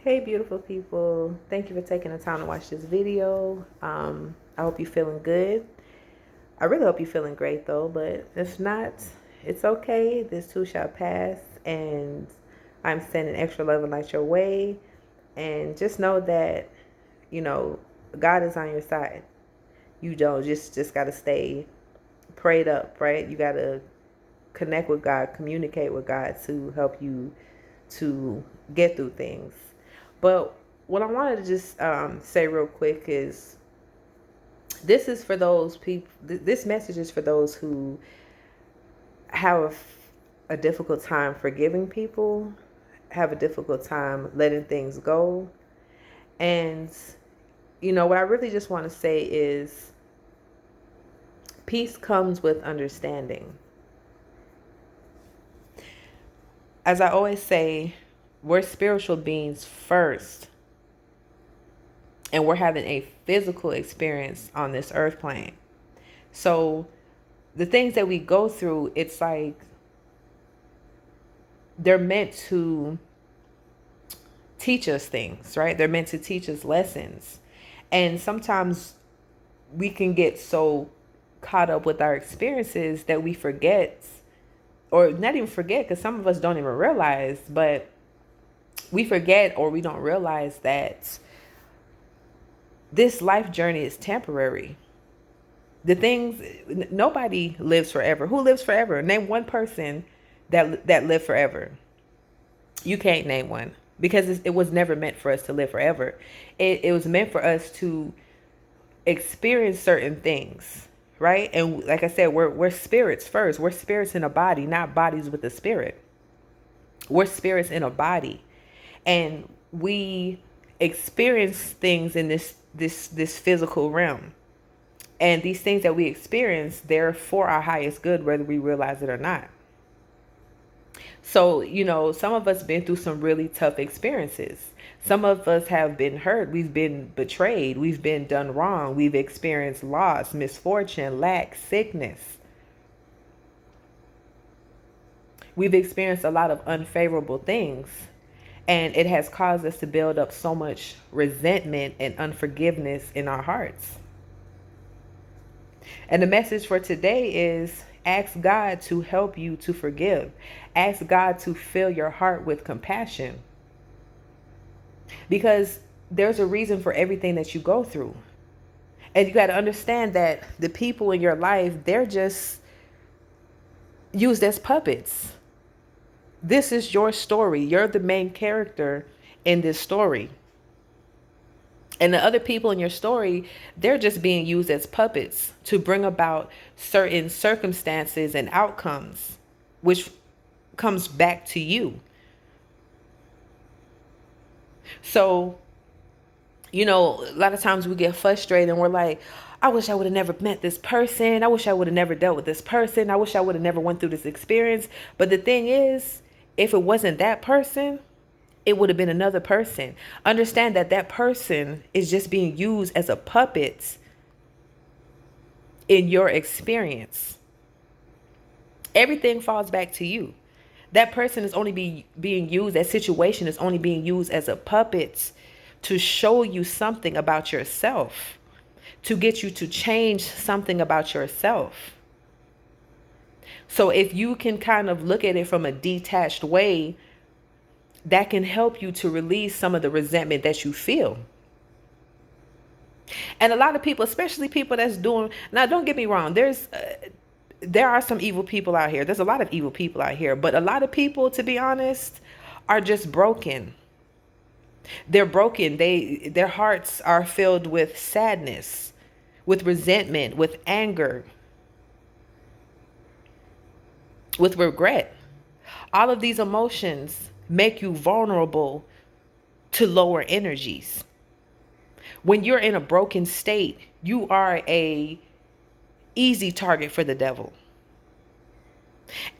Hey, beautiful people. Thank you for taking the time to watch this video. I hope you're feeling good. I really hope you're feeling great, though, but if not, it's okay. This too shall pass, and I'm sending extra love and light your way. And just know that, you know, God is on your side. You don't just got to stay prayed up, right? You got to connect with God, communicate with God to help you to get through things. But what I wanted to just say real quick is this is for those people, this message is for those who have a difficult time forgiving people, have a difficult time letting things go. And, what I really just want to say is peace comes with understanding. As I always say, we're spiritual beings first, and we're having a physical experience on this earth plane. So the things that we go through, it's like they're meant to teach us things, right? They're meant to teach us lessons. And sometimes we can get so caught up with our experiences that we forget, or not even forget, because some of us don't even realize, but we forget or we don't realize that this life journey is temporary. The things, nobody lives forever. Who lives forever? Name one person that lived forever. You can't name one, because it was never meant for us to live forever. It was meant for us to experience certain things, right? And like I said, we're spirits first. We're spirits in a body, not bodies with a spirit. We're spirits in a body, and we experience things in this physical realm. And these things that we experience, they're for our highest good, whether we realize it or not. So, some of us been through some really tough experiences. Some of us have been hurt. We've been betrayed. We've been done wrong. We've experienced loss, misfortune, lack, sickness. We've experienced a lot of unfavorable things. And it has caused us to build up so much resentment and unforgiveness in our hearts. And the message for today is ask God to help you to forgive. Ask God to fill your heart with compassion. Because there's a reason for everything that you go through. And you got to understand that the people in your life, they're just used as puppets. This is your story. You're the main character in this story. And the other people in your story, they're just being used as puppets to bring about certain circumstances and outcomes, which comes back to you. So, a lot of times we get frustrated and we're like, I wish I would have never met this person. I wish I would have never dealt with this person. I wish I would have never went through this experience. But the thing is, if it wasn't that person, it would have been another person. Understand that that person is just being used as a puppet in your experience. Everything falls back to you. That person is only being used, that situation is only being used as a puppet to show you something about yourself, to get you to change something about yourself. So if you can kind of look at it from a detached way, that can help you to release some of the resentment that you feel. And a lot of people, especially people that's doing, now don't get me wrong, there are some evil people out here. There's a lot of evil people out here, but a lot of people, to be honest, are just broken. They're broken. Their hearts are filled with sadness, with resentment, with anger, with regret. All of these emotions make you vulnerable to lower energies. When you're in a broken state, you are a easy target for the devil.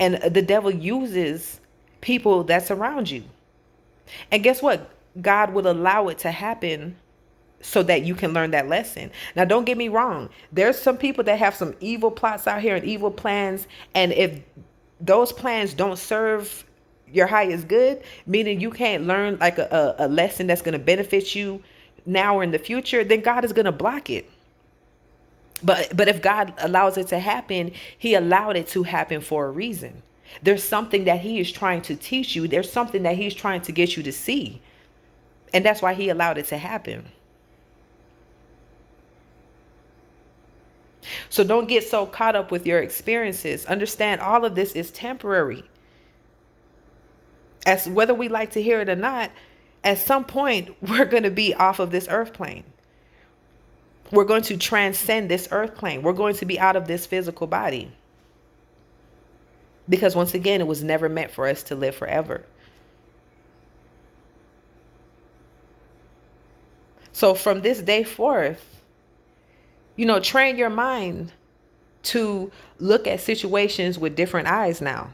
And the devil uses people that surround you. And guess what? God will allow it to happen so that you can learn that lesson. Now, don't get me wrong. There's some people that have some evil plots out here and evil plans. And if those plans don't serve your high is good, meaning you can't learn like a lesson that's going to benefit you now or in the future, then God is going to block it. But if God allows it to happen, he allowed it to happen for a reason. There's something that he is trying to teach you. There's something that he's trying to get you to see. And that's why he allowed it to happen. So don't get so caught up with your experiences. Understand all of this is temporary. As whether we like to hear it or not, at some point we're going to be off of this earth plane. We're going to transcend this earth plane. We're going to be out of this physical body. Because once again, it was never meant for us to live forever. So from this day forth, train your mind to look at situations with different eyes now.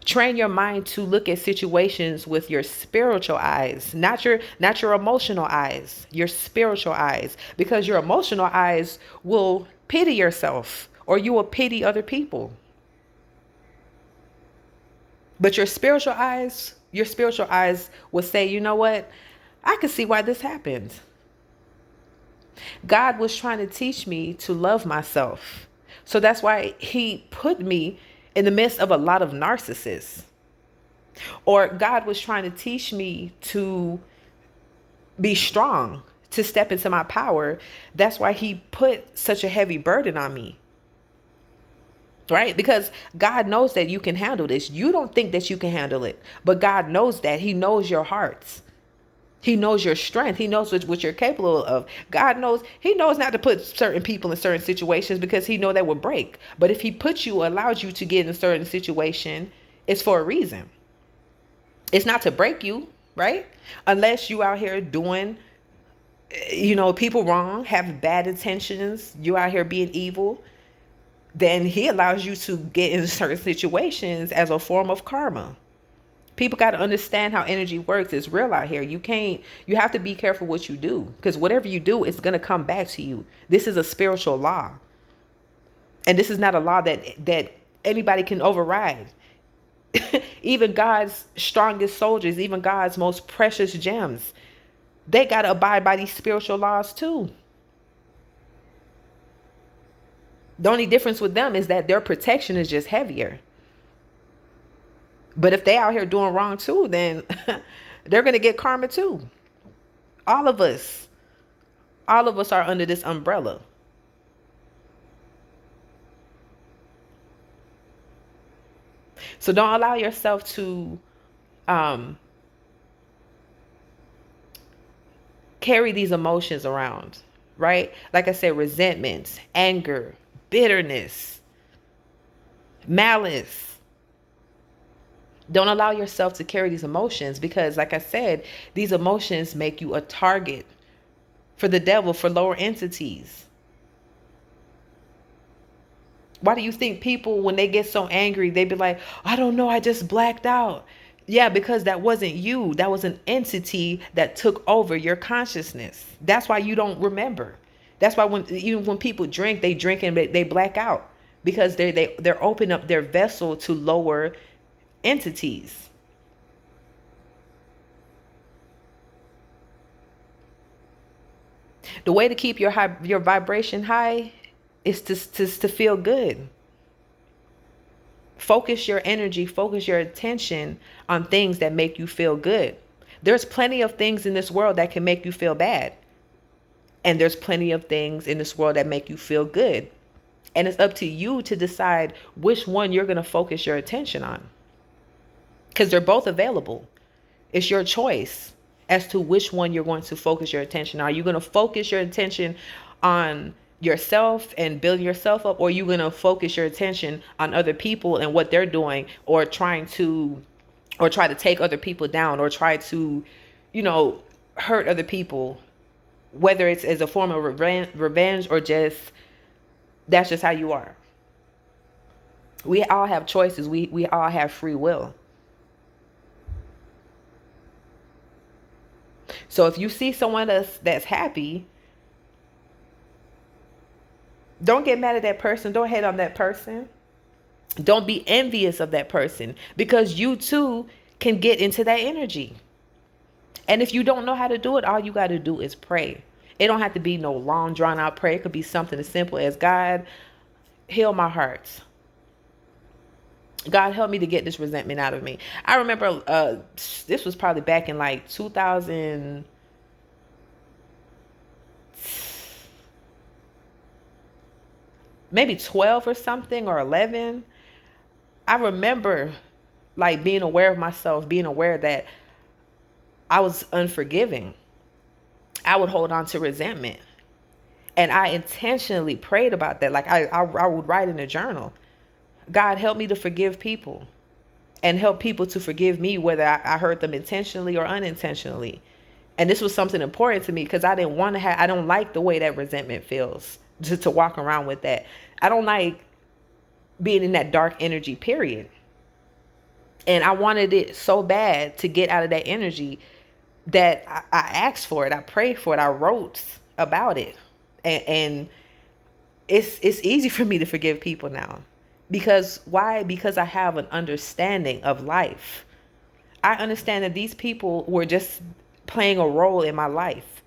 Train your mind to look at situations with your spiritual eyes, not your emotional eyes, your spiritual eyes, because your emotional eyes will pity yourself or you will pity other people. But your spiritual eyes will say, you know what? I can see why this happened. God was trying to teach me to love myself. So that's why he put me in the midst of a lot of narcissists. Or God was trying to teach me to be strong, to step into my power. That's why he put such a heavy burden on me. Right? Because God knows that you can handle this. You don't think that you can handle it, but God knows that. He knows your hearts. He knows your strength. He knows what you're capable of. God knows, he knows not to put certain people in certain situations because he knows that will break. But if he puts you, allows you to get in a certain situation, it's for a reason. It's not to break you, right? Unless you out here doing, people wrong, have bad intentions, you out here being evil, then he allows you to get in certain situations as a form of karma. People got to understand how energy works. It's real out here. You have to be careful what you do, because whatever you do, it's going to come back to you. This is a spiritual law. And this is not a law that anybody can override. Even God's strongest soldiers, even God's most precious gems, they got to abide by these spiritual laws too. The only difference with them is that their protection is just heavier. But if they out here doing wrong too, then they're going to get karma too. All of us are under this umbrella. So don't allow yourself to carry these emotions around, right? Like I said, resentment, anger, bitterness, malice. Don't allow yourself to carry these emotions because, like I said, these emotions make you a target for the devil, for lower entities. Why do you think people, when they get so angry, they be like, I don't know, I just blacked out? Yeah, because that wasn't you. That was an entity that took over your consciousness. That's why you don't remember. That's why even when people drink, they drink and they black out because they're opening up their vessel to lower entities. The way to keep your vibration high is to feel good. Focus your energy, focus your attention on things that make you feel good. There's plenty of things in this world that can make you feel bad. And there's plenty of things in this world that make you feel good. And it's up to you to decide which one you're going to focus your attention on. Because they're both available. It's your choice as to which one you're going to focus your attention on. Are you going to focus your attention on yourself and building yourself up, or are you going to focus your attention on other people and what they're doing, or try to take other people down, or try to, hurt other people, whether it's as a form of revenge or just that's just how you are. We all have choices. We all have free will. So if you see someone that's happy, don't get mad at that person. Don't hate on that person. Don't be envious of that person, because you too can get into that energy. And if you don't know how to do it, all you got to do is pray. It don't have to be no long drawn out prayer. It could be something as simple as, God, heal my heart. God, help me to get this resentment out of me. I remember this was probably back in like 2000, maybe 12 or something, or 11. I remember like being aware of myself, being aware that I was unforgiving. I would hold on to resentment. And I intentionally prayed about that. Like I would write in a journal, God, help me to forgive people, and help people to forgive me, whether I hurt them intentionally or unintentionally. And this was something important to me, because I didn't want to I don't like the way that resentment feels, just to walk around with that. I don't like being in that dark energy, period. And I wanted it so bad to get out of that energy that I asked for it. I prayed for it. I wrote about it. And it's easy for me to forgive people now. Because why? Because I have an understanding of life. I understand that these people were just playing a role in my life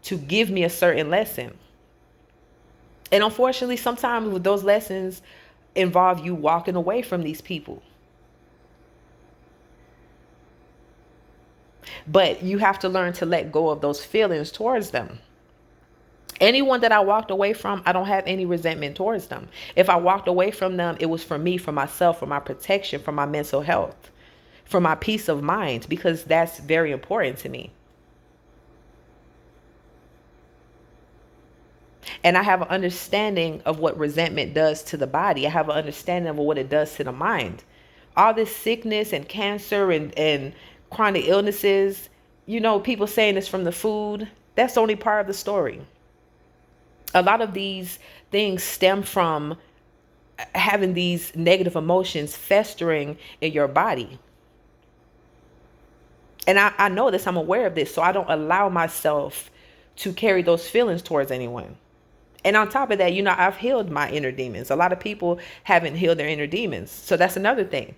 to give me a certain lesson. And unfortunately, sometimes those lessons involve you walking away from these people. But you have to learn to let go of those feelings towards them. Anyone that I walked away from, I don't have any resentment towards them. If I walked away from them, it was for me, for myself, for my protection, for my mental health, for my peace of mind, because that's very important to me. And I have an understanding of what resentment does to the body. I have an understanding of what it does to the mind. All this sickness and cancer and chronic illnesses, people saying it's from the food. That's only part of the story. A lot of these things stem from having these negative emotions festering in your body. And I know this, I'm aware of this, so I don't allow myself to carry those feelings towards anyone. And on top of that, I've healed my inner demons. A lot of people haven't healed their inner demons. So that's another thing.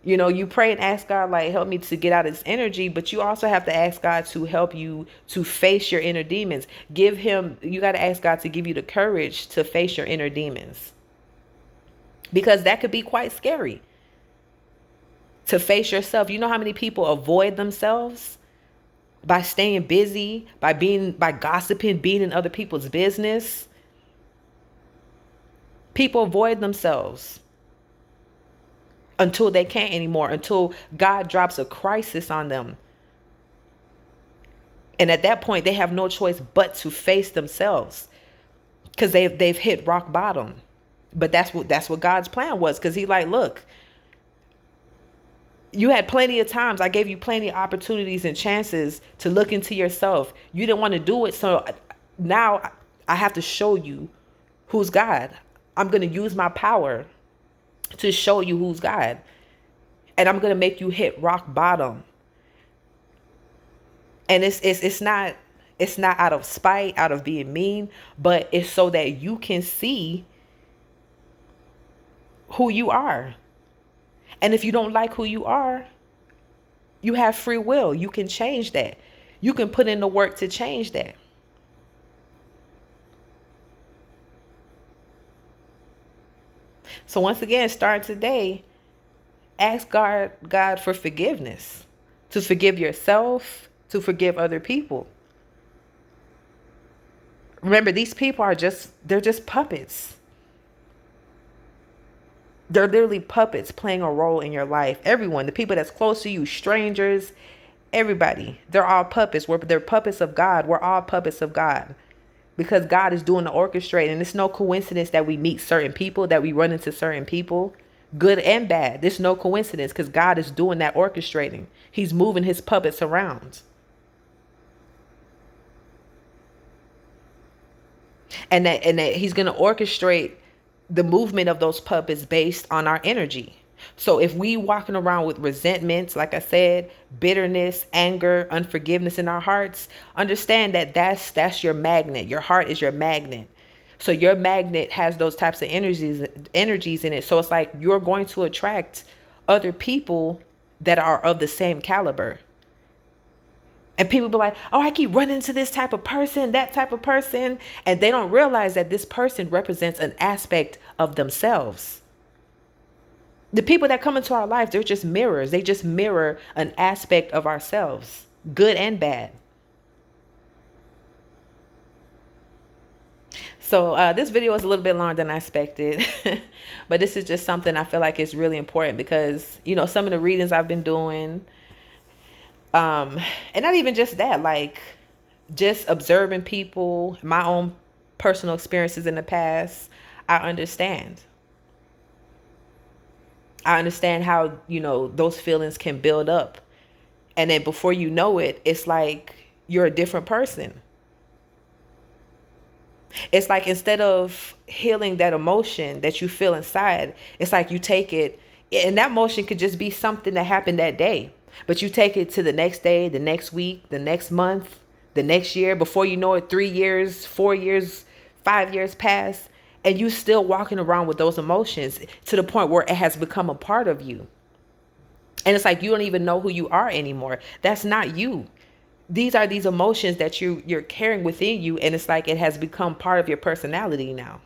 You pray and ask God, like, help me to get out of this energy, but you also have to ask God to help you to face your inner demons. You got to ask God to give you the courage to face your inner demons, because that could be quite scary to face yourself. You know how many people avoid themselves by staying busy, by gossiping, being in other people's business. People avoid themselves until they can't anymore, until God drops a crisis on them. And at that point, they have no choice but to face themselves, because they've hit rock bottom. But that's what God's plan was, because He's like, look, you had plenty of times. I gave you plenty of opportunities and chances to look into yourself. You didn't want to do it. So now I have to show you who's God. I'm going to use my power to show you who's God. And I'm going to make you hit rock bottom. And it's not out of spite, out of being mean, but it's so that you can see who you are. And if you don't like who you are, you have free will. You can change that. You can put in the work to change that. So once again, starting today, ask God for forgiveness, to forgive yourself, to forgive other people. Remember, these people they're just puppets. They're literally puppets playing a role in your life. Everyone, the people that's close to you, strangers, everybody, they're all puppets. They're puppets of God. We're all puppets of God. Because God is doing the orchestrating. It's no coincidence that we meet certain people, that we run into certain people, good and bad. There's no coincidence, because God is doing that orchestrating. He's moving His puppets around. And that He's going to orchestrate the movement of those puppets based on our energy. So if we walking around with resentments, like I said, bitterness, anger, unforgiveness in our hearts, understand that that's your magnet. Your heart is your magnet So your magnet has those types of energies in it. So it's like you're going to attract other people that are of the same caliber. And people be like, oh, I keep running into this type of person, that type of person. And they don't realize that this person represents an aspect of themselves. The people that come into our life, they're just mirrors. They just mirror an aspect of ourselves, good and bad. So this video is a little bit longer than I expected, but this is just something I feel like is really important because, you know, some of the readings I've been doing, and not even just that, like just observing people, my own personal experiences in the past, I understand. I understand how, you know, those feelings can build up. And then before you know it, it's like you're a different person. It's like instead of healing that emotion that you feel inside, it's like you take it, and that emotion could just be something that happened that day. But you take it to the next day, the next week, the next month, the next year. Before you know it, 3 years, 4 years, 5 years pass, and you still walking around with those emotions to the point where it has become a part of you. And it's like you don't even know who you are anymore. That's not you. These are these emotions that you're carrying within you, and it's like it has become part of your personality now.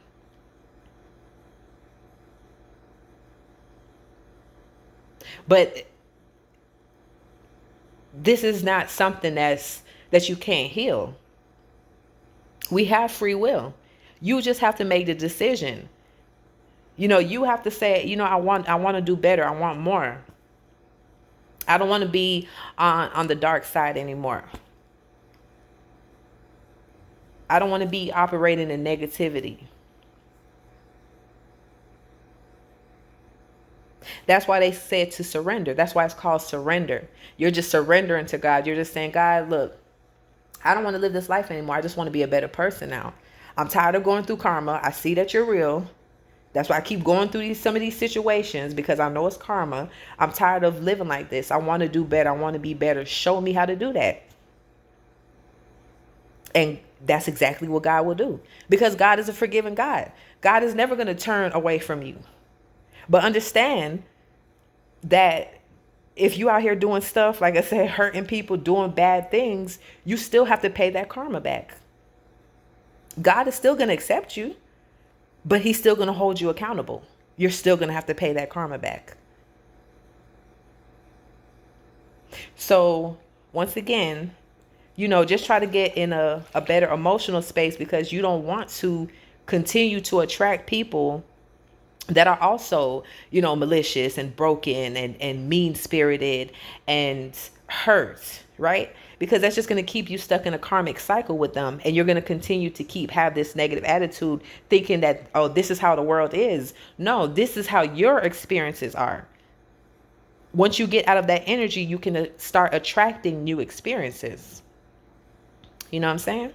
But this is not something that you can't heal. We have free will. You just have to make the decision. You know, you have to say, you know, I want to do better. I want more. I don't want to be on the dark side anymore. I don't want to be operating in negativity. That's why they said to surrender. That's why it's called surrender. You're just surrendering to God. You're just saying, God, look, I don't want to live this life anymore. I just want to be a better person now. I'm tired of going through karma. I see that you're real. That's why I keep going through some of these situations, because I know it's karma. I'm tired of living like this. I want to do better. I want to be better. Show me how to do that. And that's exactly what God will do, because God is a forgiving God. God is never going to turn away from you. But understand that if you out here doing stuff, like I said, hurting people, doing bad things, you still have to pay that karma back. God is still going to accept you, but he's still going to hold you accountable. You're still going to have to pay that karma back. So once again, you know, just try to get in a better emotional space, because you don't want to continue to attract people that are also, you know, malicious and broken and mean spirited and hurt, right? Because that's just going to keep you stuck in a karmic cycle with them. And you're going to continue to have this negative attitude, thinking that, oh, this is how the world is. No, this is how your experiences are. Once you get out of that energy, you can start attracting new experiences. You know what I'm saying?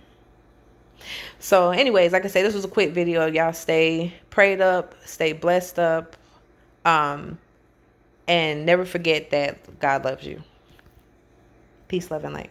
So anyways, like I said, this was a quick video. Y'all stay prayed up, stay blessed up, and never forget that God loves you. Peace, love, and light.